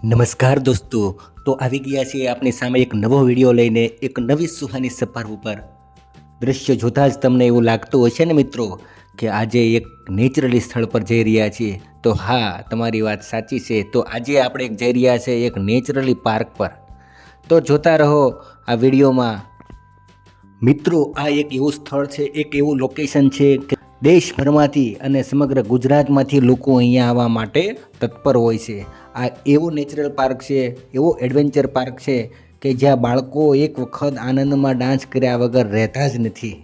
નમસ્કાર દોસ્તો, તો આવી ગયા છીએ આપની સામે એક નવો વિડીયો લઈને એક નવી સુહાની સફર ઉપર. દ્રશ્ય જોતાં જ તમને એવું લાગતું હશે ને મિત્રો કે આજે એક નેચરલી સ્થળ પર જઈ રહ્યા છીએ. તો હા, તમારી વાત સાચી છે. તો આજે આપણે જઈ રહ્યા છીએ એક નેચરલી પાર્ક પર. તો જોતા રહો આ વિડીયોમાં. મિત્રો, આ એક એવું સ્થળ છે, એક એવું લોકેશન છે કે દેશભરમાંથી અને સમગ્ર ગુજરાતમાંથી લોકો અહીંયા આવવા માટે તત્પર હોય છે. આ એવું નેચરલ પાર્ક છે, એવો એડવેન્ચર પાર્ક છે કે જ્યાં બાળકો એક વખત આનંદમાં ડાન્સ કર્યા વગર રહેતા જ નથી.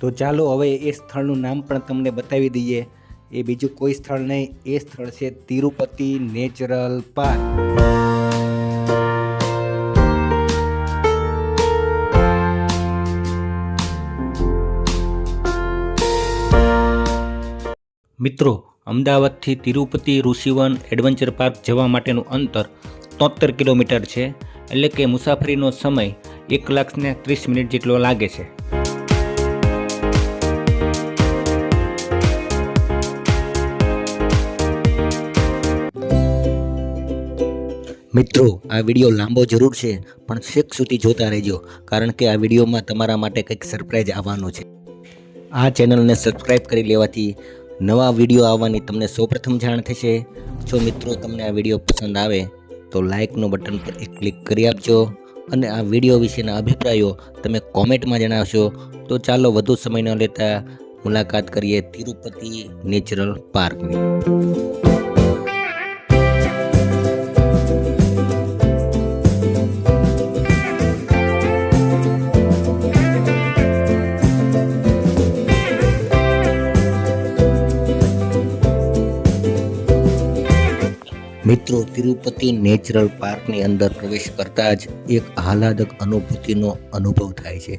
તો ચાલો હવે એ સ્થળનું નામ પણ તમને બતાવી દઈએ. એ બીજું કોઈ સ્થળ નહીં, એ સ્થળ છે તિરુપતિ નેચરલ પાર્ક. મિત્રો, અમદાવાદથી તિરુપતિ ઋષિવન એડવેન્ચર પાર્ક જવા માટેનું અંતર 73 કિલોમીટર છે, એટલે કે મુસાફરીનો સમય 1:30 જેટલો લાગે છે. મિત્રો, આ વિડીયો લાંબો જરૂર છે, પણ છેક સુધી જોતા રહેજો, કારણ કે આ વિડીયોમાં તમારા માટે કંઈક સરપ્રાઈઝ આવવાનું છે. આ ચેનલને સબસ્ક્રાઈબ કરી લેવાથી નવા વિડીયો આવવાની તમને સૌપ્રથમ જાણ થશે. જો મિત્રો તમને આ વિડીયો પસંદ આવે તો લાઇકનું બટન પર એક ક્લિક કરી આપજો અને આ વિડીયો વિશેના અભિપ્રાયો તમે કોમેન્ટમાં જણાવશો. તો ચાલો વધુ સમય ન લેતા મુલાકાત કરીએ તિરુપતિ નેચરલ પાર્કની. મિત્રો, તિરુપતિ નેચરલ પાર્કની અંદર પ્રવેશ કરતાં જ એક આહલાદક અનુભૂતિનો અનુભવ થાય છે.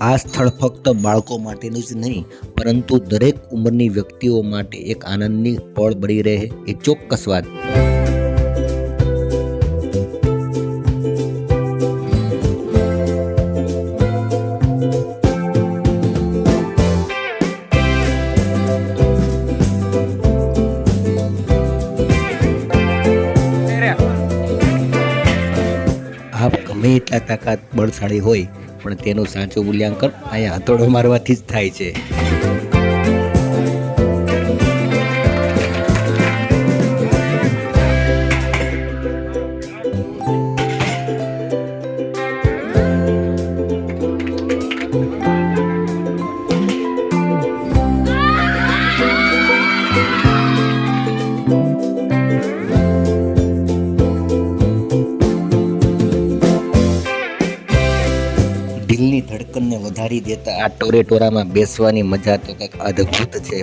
આ સ્થળ ફક્ત બાળકો માટેનું જ નહીં, પરંતુ દરેક ઉંમરની વ્યક્તિઓ માટે એક આનંદની પળ બની રહે એ ચોક્કસ વાત. આપ ગમે એટલા તાકાત બળશાળી હોય, પણ તેનું સાચું મૂલ્યાંકન અહીંયા હથોડો મારવાથી જ થાય છે. દિલની ધડકનને વધારી દેતા આ ટોરેટોરામાં બેસવાની મજા તો કંઈક અદ્ભુત છે.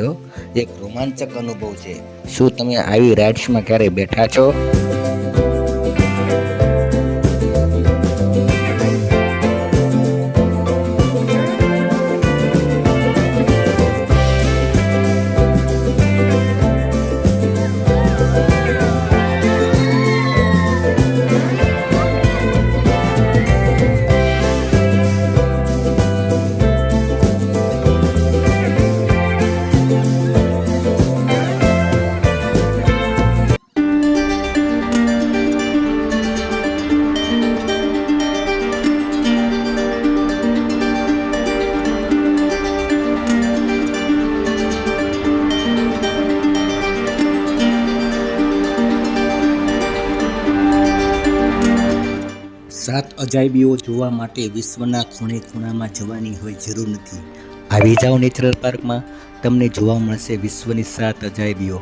એક રોમાંચક અનુભવ છે. શું તમે આવી રાઇડ્સમાં ક્યારે બેઠા છો? સાત અજાયબીઓ જોવા માટે વિશ્વના ખૂણે ખૂણામાં જવાની હોય જરૂર નથી. આવી જાઓ નેચરલ પાર્કમાં, તમને જોવા મળશે વિશ્વની 7 અજાયબીઓ.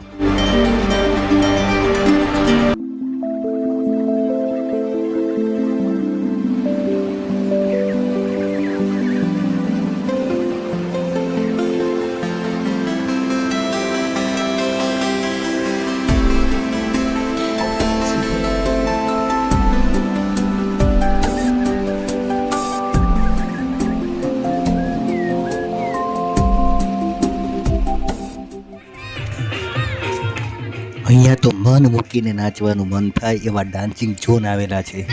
અહીંયા તો મન મૂકીને નાચવાનું મન થાય એવા ડાન્સિંગ ઝોન આવેલા છે.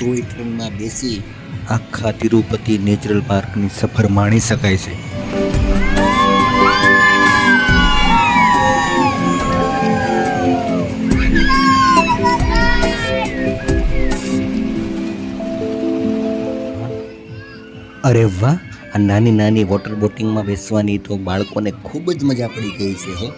ટોય ટ્રેનમાં બેસી આખા તિરુપતિ નેચરલ પાર્કની સફર માણી શકાય છે. અરે વાહ, આ નાની નાની વોટર બોટિંગમાં બેસવાની તો બાળકોને ખૂબ જ મજા પડી ગઈ છે હો.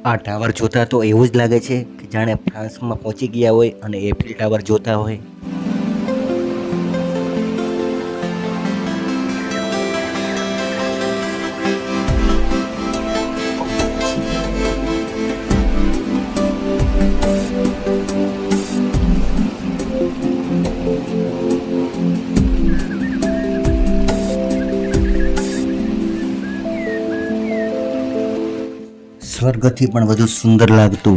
આ ટાવર જોતા તો એવું જ લાગે છે કે જાણે ફ્રાન્સમાં પહોંચી ગયા હોય અને એફિલ ટાવર જોતા હોય. સ્વર્ગથી પણ વધુ સુંદર લાગતું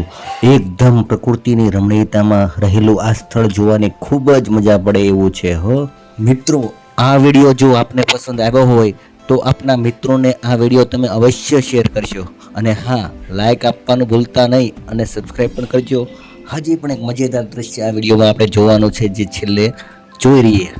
એકદમ પ્રકૃતિની રમણીયતામાં રહેલું આ સ્થળ જોવાની ખૂબ જ મજા પડે એવું છે હો. મિત્રો, આ વિડીયો જો આપને પસંદ આવ્યો હોય તો આપના મિત્રોને આ વિડીયો તમે અવશ્ય શેર કરશો અને હા, લાઈક આપવાનું ભૂલતા નહીં અને સબસ્ક્રાઈબ પણ કરજો. હજી પણ એક મજેદાર દ્રશ્ય આ વિડીયોમાં આપણે જોવાનું છે જે છેલ્લે જોઈ રહીએ.